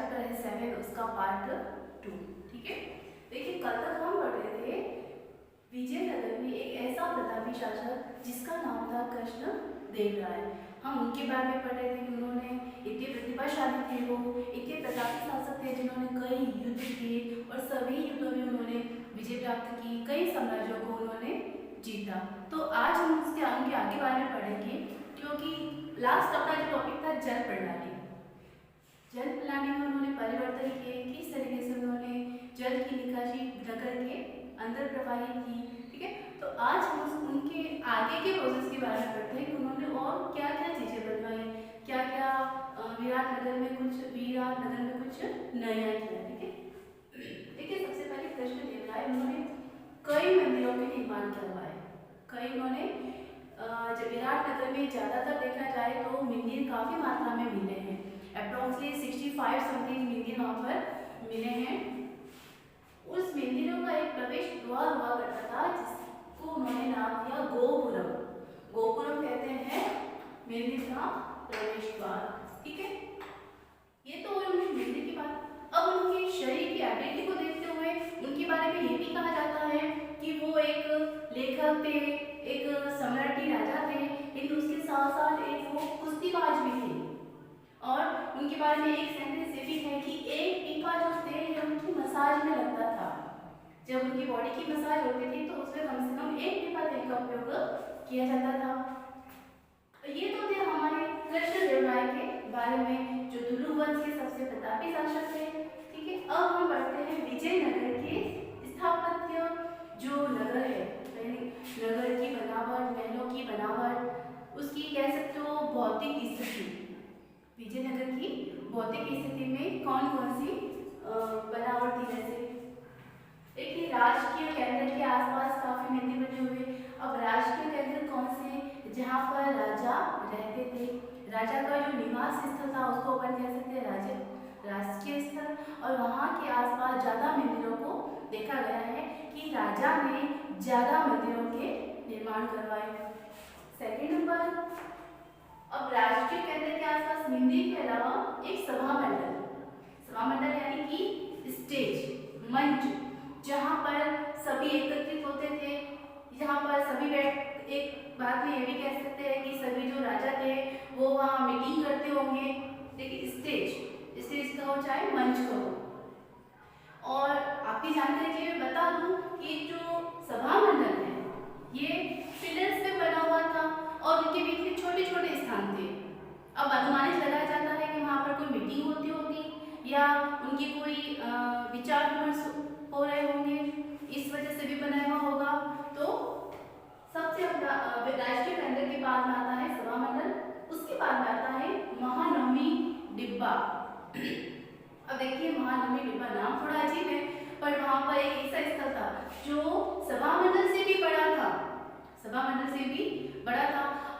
Chapter है 7 उसका part 2। ठीक है, देखिए कल तक हम पढ़ रहे थे विजयनगर में एक ऐसा प्रतापी शासक जिसका नाम था कृष्ण देव राय। हम उनके बारे में पढ़ रहे थे कि उन्होंने इतने प्रतिभाशाली थे, वो इतने प्रतापी शासक थे जिन्होंने कई युद्ध किए और सभी युद्धों में उन्होंने विजय प्राप्त की, कई साम्राज्यों को उन्होंने जीता। तो आज हम उनके आगे बारे में पढ़ेंगे, क्योंकि लास्ट अपना जो टॉपिक था जल प्रणाली। जल प्रणाली में उन्होंने परिवर्तन किए, किस तरीके से उन्होंने जल की निकासी नगर के अंदर प्रवाहित की। ठीक है, तो आज हम उनके आगे के प्रोसेस के बारे में पढ़ते हैं कि उन्होंने और क्या क्या चीजें बनवाई, क्या क्या विराटनगर में कुछ नया किया। ठीक है, देखिए सबसे पहले कृष्णदेव राय उन्होंने कई मंदिरों के निर्माण करवाए। कई उन्होंने जब विराटनगर में ज़्यादातर देखा जाए तो मंदिर काफ़ी मात्रा में मिले हैं, अप्रोक्सीमेटली 65 समथिंग मंदिर वहाँ पर मिले हैं। उस मंदिरों का एक प्रवेश द्वार हुआ करता था जिसको उन्होंने नाम दिया गोपुरम। गोपुरम कहते हैं मंदिर का प्रवेश द्वार। ठीक है, ये तो हुई उनकी मंदिर की बात। अब उनके शरीर की एबिलिटी को देखते हुए उनके बारे में ये भी कहा जाता है कि वो एक लेखक थे, एक सम्राटी राजा थे, लेकिन उसके साथ साथ एक वो कुश्तीबाज भी थे। और उनके बारे में एक सेंटेंस ये भी है कि एक टीका जो तेल उनकी मसाज में लगता था, जब उनकी बॉडी की मसाज होती थी तो उसमें कम से कम एक टीका तेल का उपयोग किया जाता था। ये तो थे हमारे कृष्णदेव राय के बारे में, जो तुलु वंश के सबसे प्रतापी शासक थे। ठीक है, अब हम बढ़ते हैं विजयनगर के स्थापत्य। जो नगर है, नगर की बनावट, महलों की बनावट, उसकी कह सकते हो भौतिक स्थिति, विजयनगर की भौतिक स्थिति में कौन कौन सी बनावट थी। जैसे देखिए राजकीय केंद्र के आसपास काफी मंदिर बने हुए। अब राजकीय केंद्र कौन से, जहाँ पर राजा रहते थे, राजा का जो निवास स्थल था उसको अपन कह सकते हैं राजकीय स्थल। और वहाँ के आसपास ज्यादा मंदिरों को देखा गया है कि राजा ने ज्यादा मंदिरों के निर्माण करवाए। सेकेंड नंबर, अब राजकीय केंद्र के आसपास मंदिर के अलावा एक सभा मंडल यानी कि स्टेज, मंच, जहाँ पर सभी एकत्रित होते थे, जहाँ पर सभी एक बात में ये भी कह सकते हैं कि सभी जो राजा थे वो वहाँ मीटिंग करते होंगे। देखिए स्टेज कहो चाहे मंच कहो। और आपकी जानकारी के लिए बता दूं कि जो सभा मंडल है ये पिलर्स पे बना हुआ था और उनके बीच में छोटे छोटे स्थान थे। अब अनुमानित लगाया जाता है कि वहाँ पर कोई मीटिंग होती होगी या उनकी कोई विचार विमर्श हो रहे होंगे, इस वजह से भी बनाया हुआ होगा। तो सबसे राष्ट्रीय केंद्र के बाद में आता है सभा मंडल, उसके बाद में आता है महानवमी डिब्बा। अब देखिए महानवमी डिब्बा नाम थोड़ा अजीब है, पर वहाँ पर एक ऐसा स्थल था जो सभा मंडल से भी बड़ा था,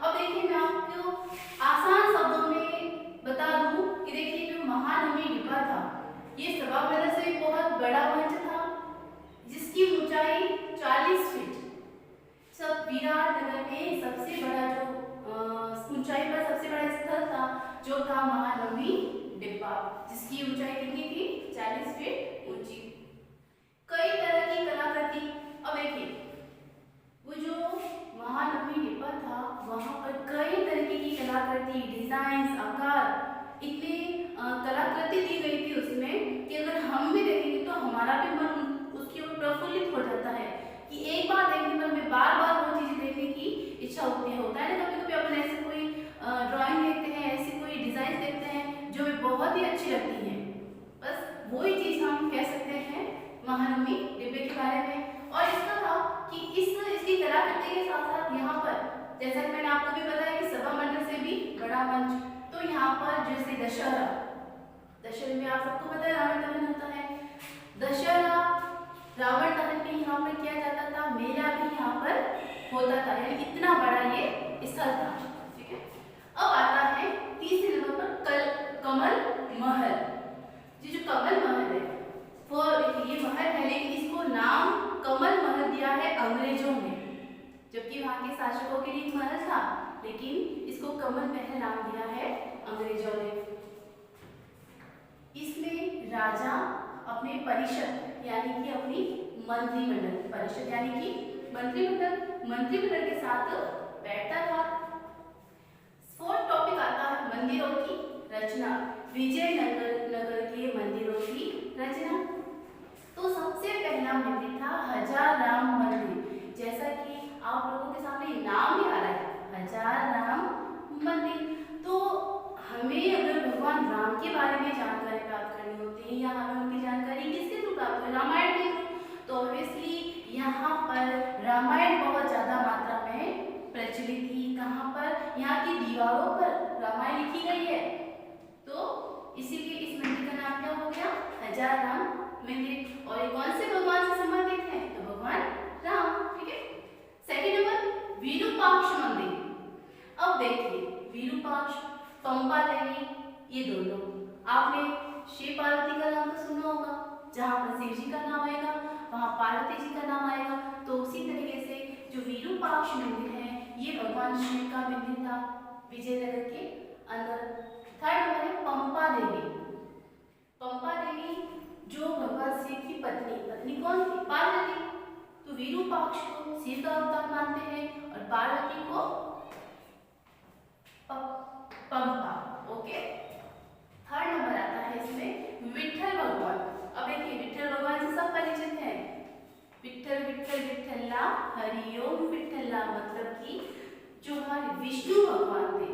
अब देखिए मैं आपको आसान शब्दों में बता दूं कि देखिए जो महानवमी डिब्बा था ये सभा मंडल से भी बहुत बड़ा मंच था, जिसकी ऊंचाई 40 फीट। सब विराटनगर में सबसे बड़ा जो ऊंचाई पर सबसे बड़ा स्थल था जो था महानवमी डिब्बा, जिसकी ऊंचाई कितनी थी, 40 फीट ऊंची। कई तरह की कलाकृति, अब देखिए वो जो महानवमी डिब्बा था वहां पर कई तरीके की कलाकृति, डिजाइन, आकार, इतनी कलाकृति दी गई थी उसमें कि अगर हम भी देखेंगे तो हमारा भी मन उसकी ओर प्रफुल्लित हो जाता है कि एक बार देखने पर हमें बार बार वो चीजें देखने की इच्छा होती है। होता है ना, कभी कभी अपन ऐसे कोई ड्राइंग देखते हैं, ऐसी कोई डिजाइन देखते हैं जो हमें बहुत ही अच्छी लगती है, बस वही चीज हम कह सकते हैं महानवमी डिब्बे के बारे में। और इसका था कि इसकी कलाकृति के साथ साथ यहाँ पर, जैसा कि मैंने आपको भी बताया कि सभा मंडल से भी बड़ा मंच, तो यहाँ पर जैसे दशहरे में आप सबको पता है रावण दहन होता है, दशहरा रावण दहन भी यहाँ पर किया जाता था, मेला भी यहाँ पर होता था, यानी इतना बड़ा ये स्थल था। ठीक है, अब आता है तीसरे नंबर पर कमल महल। जो कमल महल है वो ये महल है, लेकिन इसको नाम कमल महल दिया है अंग्रेजों ने, जबकि वहां के शासकों के लिए महल था, लेकिन इसको कमल महल नाम दिया है अंग्रेजों ने। इसमें राजा अपने परिषद यानी कि अपनी मंत्रिमंडल, परिषद यानी कि मंत्रिमंडल के साथ बैठता था। फोर्थ टॉपिक आता है मंदिरों की रचना, विजयनगर के मंदिरों की रचना। तो सबसे पहला मंदिर था हजाराम मंदिर, जैसा कि आप लोगों के सामने नाम भी आ रहा है, हजाराम मंदिर। तो हमें अगर भगवान राम के बारे में जानकारी प्राप्त करनी होती है या हमें उनकी जानकारी किसके थ्रू प्राप्त हो, रामायण के थ्रू, तो ऑब्वियसली यहाँ पर रामायण बहुत ज्यादा मात्रा में प्रचलित थी। कहाँ पर, यहाँ की दीवारों पर रामायण लिखी गई है, तो इसीलिए इस मंदिर का नाम क्या हो गया, हजाराम मंदिर। और ये कौन से भगवान से संबंधित है, तो भगवान राम। ठीक है। सेकंड नंबर विरूपाक्ष मंदिर। अब देखिए विरूपाक्ष, पंपा देवी, ये दोनों आपने शिव पार्वती का नाम तो सुना होगा, जहाँ पर शिव जी का नाम आएगा वहाँ पार्वती जी का नाम आएगा। तो उसी तरीके से जो विरूपाक्ष मंदिर है ये भगवान शिव का मंदिर था विजयनगर के अंदर। थर्ड नंबर है पंपा देवी। पंपा देवी जो भगवान शिव की पत्नी कौन थी, पार्वती। तो विरूपाक्ष को शिव का अवतार मानते हैं और पार्वती को पंपा। ओके। थर्ड नंबर आता है इसमें विठल भगवान। अब देखिए विठल भगवान से सब परिचित हैं, विठल विठल विठला हरि ओम विठला, मतलब कि जो हमारे विष्णु भगवान थे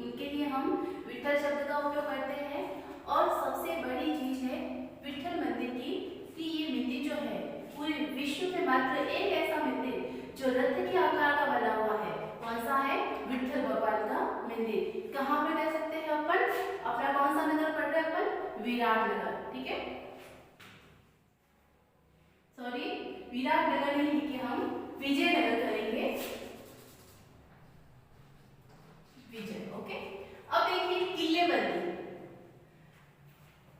उनके लिए हम विठल शब्द का उपयोग करते हैं। और सबसे बड़ी चीज है विठल मंदिर की कि ये मंदिर जो है पूरे विश्व में मात्र एक ऐसा मंदिर जो रथ के आकार का बना हुआ है। कौन सा है, विठल भगवान का मंदिर। कहाँ पे रह सकते हैं अपन, अपना कौन सा नगर पड़ रहा है अपन, विराटनगर। ठीक है, सॉरी विराटनगर नहीं लिखे, हम विजयनगर करेंगे, विजय। ओके। अब देखिए किलेबंदी,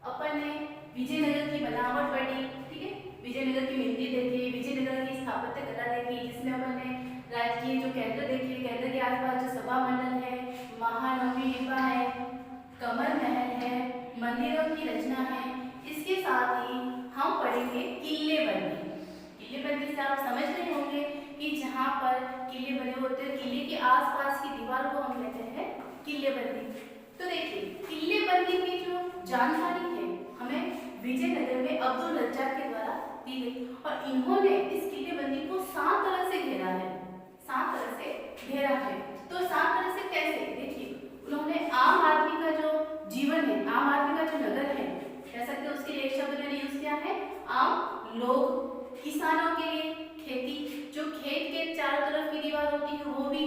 अपन ने विजयनगर की बनावट पढ़ी, ठीक है, विजयनगर की मंदिर देखी, विजयनगर की स्थापत्य कला देखी, जिसमें अपन ने राजकीय जो केंद्र देखे, केंद्र के आसपास जो सभा मंडल है, महानवमी डिब्बा है, कमल महल है, मंदिरों की रचना है। इसके साथ ही हम पढ़ेंगे किलेबंदी। किलेबंदी से आप समझ रहे होंगे कि जहाँ पर किले बने होते हैं, किले के आसपास की दीवार को हम कहते हैं किलेबंदी। तो देखिए किलेबंदी की जो जानकारी है हमें विजयनगर में अब्दुल रज्जाक के द्वारा दी गई और इन्होंने इस किलेबंदी को 7 तरह से घेरा है, 7 तरह से घेरा है। तो 7 तरह से कैसे, देखिए उन्होंने आम आदमी का जो जीवन है, आम आदमी का जो नगर है, कह सकते हैं उसके लिए एक शब्द मैंने यूज किया है आम लोग, किसानों के लिए खेती, जो खेत के चारों तरफ की दीवार होती है वो भी,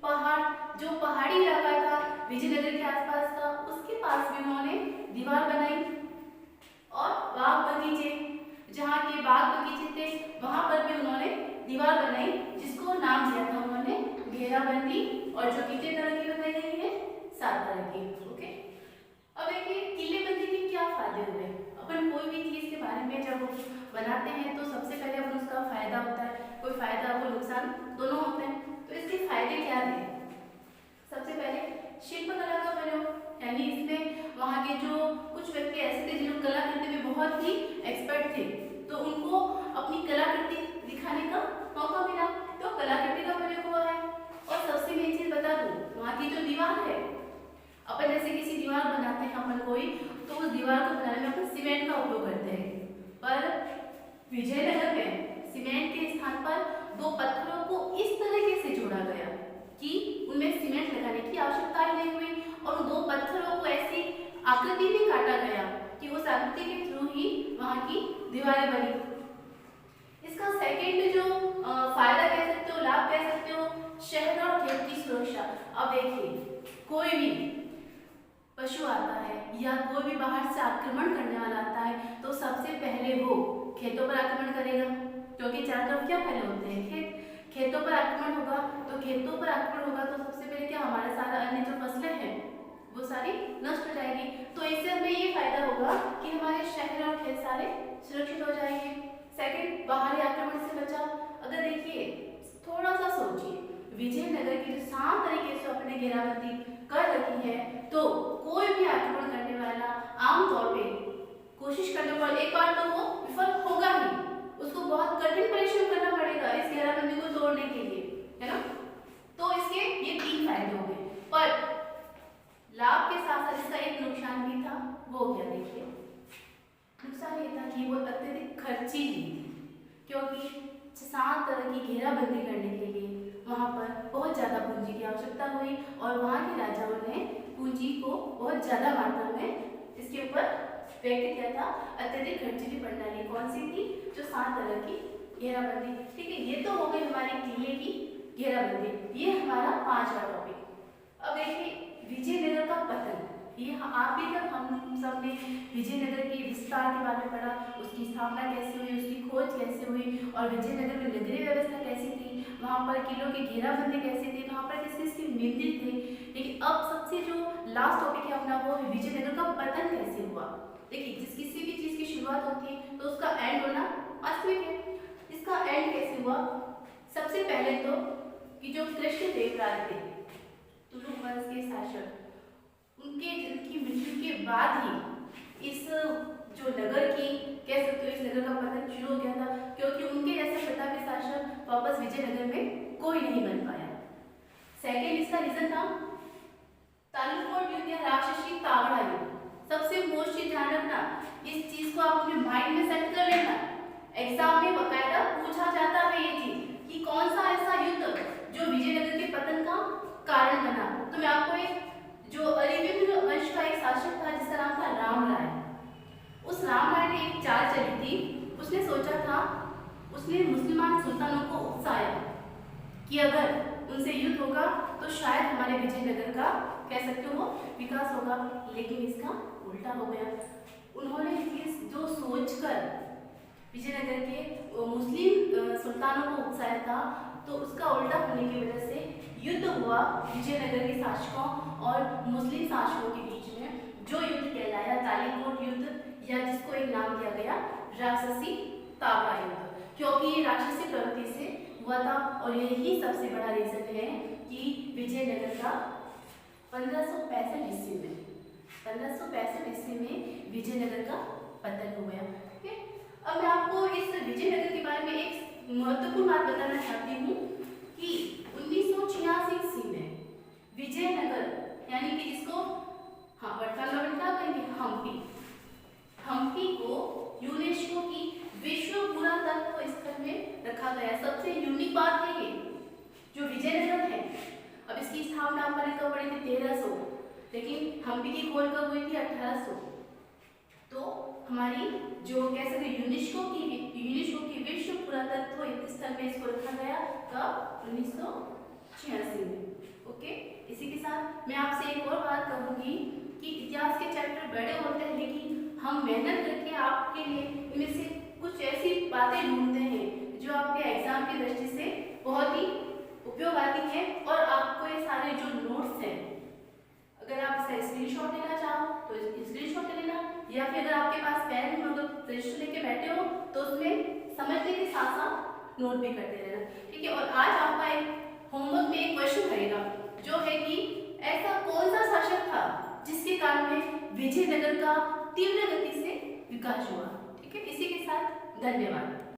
पहाड़, जो पहाड़ी इलाका था विजयनगर के आसपास का उसके पास भी उन्होंने दीवार बनाई, और बाग बगीचे, जहाँ के बाग बगीचे थे वहां पर भी उन्होंने दीवार बनाई, जिसको नाम दिया था उन्होंने घेराबंदी, और जो कितने तरह की बनाई गई है, 7 तरह की। ओके। अब देखिए किलेबंदी के क्या फायदे हुए। अपन कोई भी चीज के बारे में जब बनाते हैं तो सबसे पहले अपन उसका फायदा होता है, कोई फायदा कोई नुकसान दोनों होते हैं। तो इसके फायदे क्या थे, सबसे पहले शिल्पकला का प्रयोग, यानी इसमें वहाँ के जो कुछ व्यक्ति ऐसे थे जिन्होंने कलाकृति में बहुत ही एक्सपर्ट थे, तो उनको अपनी कलाकृति दिखाने का मौका मिला, तो कलाकृति का प्रयोग हुआ है। और सबसे मेन चीज बता दूं, वहाँ की जो दीवार है, अपन जैसे किसी दीवार बनाते हैं अपन कोई, तो उस दीवार को बनाने में अपन सीमेंट का उपयोग करते हैं, पर विजयनगर में सीमेंट के स्थान पर 2 पत्थरों को इस तरीके से जोड़ा गया कि उनमें सीमेंट लगाने की आवश्यकता ही नहीं हुई, और 2 पत्थरों को ऐसी आकृति में काटा गया कि उस आकृति के थ्रू ही वहां की दीवारें बनी। इसका सेकंड जो फायदा कह सकते हो, लाभ कह सकते हो, शहर और खेत की सुरक्षा। अब देखिए कोई भी पशु आता है या कोई भी बाहर से आक्रमण करने वाला आता है तो सबसे पहले वो खेतों पर आक्रमण करेगा, क्योंकि चारों तरफ क्या फैले होते हैं, खेत। खेतों पर आक्रमण होगा तो खेतों पर आक्रमण होगा तो सबसे पहले क्या, हमारे सारा अन्य जो फसलें हैं वो सारी नष्ट हो जाएगी। तो इससे हमें ये फायदा होगा कि हमारे शहर और खेत सारे सुरक्षित हो जाएंगे। सेकंड, बाहरी आक्रमण से बचाव। अगर देखिए थोड़ा सा सोचिए, विजयनगर की जो 7 तरीके से अपने घेराबंदी कर रखी है, तो कोई भी आक्रमण करने वाला आमतौर पे कोशिश करने पर एक बार तो वो विफल होगा ही, उसको बहुत कठिन परिश्रम करना पड़ेगा इस घेराबंदी को तोड़ने के लिए, है ना। तो इसके ये 3 फायदे हो गए, पर लाभ के साथ साथ इसका एक नुकसान भी था। वो क्या देखिए, नुकसान ये था कि वो अत्यधिक खर्चीली थी, क्योंकि 7 तरह की घेराबंदी करने के लिए वहाँ पर बहुत ज़्यादा पूंजी की आवश्यकता हुई और वहाँ के राजाओं ने पूंजी को बहुत ज़्यादा मात्रा में इसके ऊपर व्यक्त किया था। अत्यधिक खर्चीली प्रणाली कौन सी थी? जो 7 तरह की घेराबंदी। ठीक है, ये तो हो गई हमारे किले की घेराबंदी, ये हमारा 5वां टॉपिक। अब देखिए विजयनगर का पतन, ये आप भी तक हम सब ने विजयनगर के विस्तार के बारे में पढ़ा, उसकी स्थापना कैसे हुई, उसकी खोज कैसे हुई और विजयनगर में नगरीय व्यवस्था कैसी थी, वहाँ पर किलों की घेराबंदी कैसी थी, वहाँ पर किस किस के मंदिर थे। लेकिन अब सबसे जो लास्ट टॉपिक है अपना वो है विजयनगर का पतन कैसे हुआ। देखिए जिस किसी भी चीज़ की शुरुआत होती है तो उसका एंड होना वास्तविक है। इसका एंड कैसे हुआ? सबसे पहले तो कि जो कृष्णदेव राय थे, तुलु वंश के शासक, उनकी मृत्यु के बाद ही इस जो नगर की कह सकते हो इस नगर का पतन शुरू हो गया था, क्योंकि उनके जैसे प्रतापी शासक वापस विजयनगर में कोई नहीं बन पाया। सेकेंड इसका रीजन था तालुकोट युद्ध या राक्षसी तावड़ा युद्ध। सबसे मोस्ट चीज ध्यान रखना, इस चीज को आप अपने माइंड में सेट कर लेना, एग्जाम में बकायदा पूछा जाता है ये चीज कि कौन सा ऐसा युद्ध जो विजयनगर के पतन का कारण बना। तो मैं आपको एक जो अरिविद वंश का एक शासक था जिसका नाम था राम राय, उस राम राय ने एक चाल चली थी। उसने सोचा था, उसने मुसलमान सुल्तानों को उकसाया कि अगर उनसे युद्ध होगा तो शायद हमारे विजयनगर का कह सकते हो विकास होगा, लेकिन इसका उल्टा हो गया। उन्होंने जो सोचकर विजयनगर के मुस्लिम सुल्तानों को उकसाया था, तो उसका उल्टा होने की वजह से युद्ध हुआ विजयनगर के शासकों और मुस्लिम शासकों के बीच में, जो युद्ध कहलाया तालीकोट युद्ध या जिसको एक नाम दिया गया राक्षसी तावड़ा युद्ध, क्योंकि ये राक्षसी प्रवृत्ति से हुआ था। और यही सबसे बड़ा रीजन है कि विजयनगर का 1565 ईस्वी में विजयनगर का पतन हो गया। ठीक है, अब मैं आपको इस विजयनगर के बारे में एक महत्वपूर्ण बात बताना चाहती हूँ कि 1986 ईस्वी में विजयनगर यानी कि जिसको वर्तमान में क्या कहेंगे हम्पी को यूनेस्को की विश्व पुरातत्व स्थल में रखा गया। सबसे यूनिक बात है ये जो विजयनगर है। अब इसकी स्थापना आपने कब पड़ी थी? 1300, लेकिन हम्पी की खोज कब हुई थी? 1800। तो हमारी जो कह सकते यूनेस्को की विश्व पुरातत्व स्थल में इसको रखा गया कब? 1986 में। ओके, इसी के साथ मैं आपसे एक और बात कहूंगी कि इतिहास के चैप्टर बड़े होते हैं, लेकिन हम मेहनत करके आपके लिए इनमें से कुछ ऐसी बातें ढूंढते हैं जो आपके एग्जाम की दृष्टि से बहुत ही उपयोग आती है। और आपको ये सारे जो नोट्स हैं, अगर आप इसका स्क्रीनशॉट लेना चाहो तो स्क्रीनशॉट ले लेना, या फिर अगर आपके पास पेन मतलब रजिस्टर लेके बैठे हो तो उसमें समझने के साथ साथ नोट भी करते रहना। ठीक है, और आज आपका एक होमवर्क में एक क्वेश्चन रहेगा जो है कि ऐसा कौन सा शासक था जिसके कारण में विजयनगर का तीव्र गति से विकास हुआ। ठीक है, इसी के साथ धन्यवाद।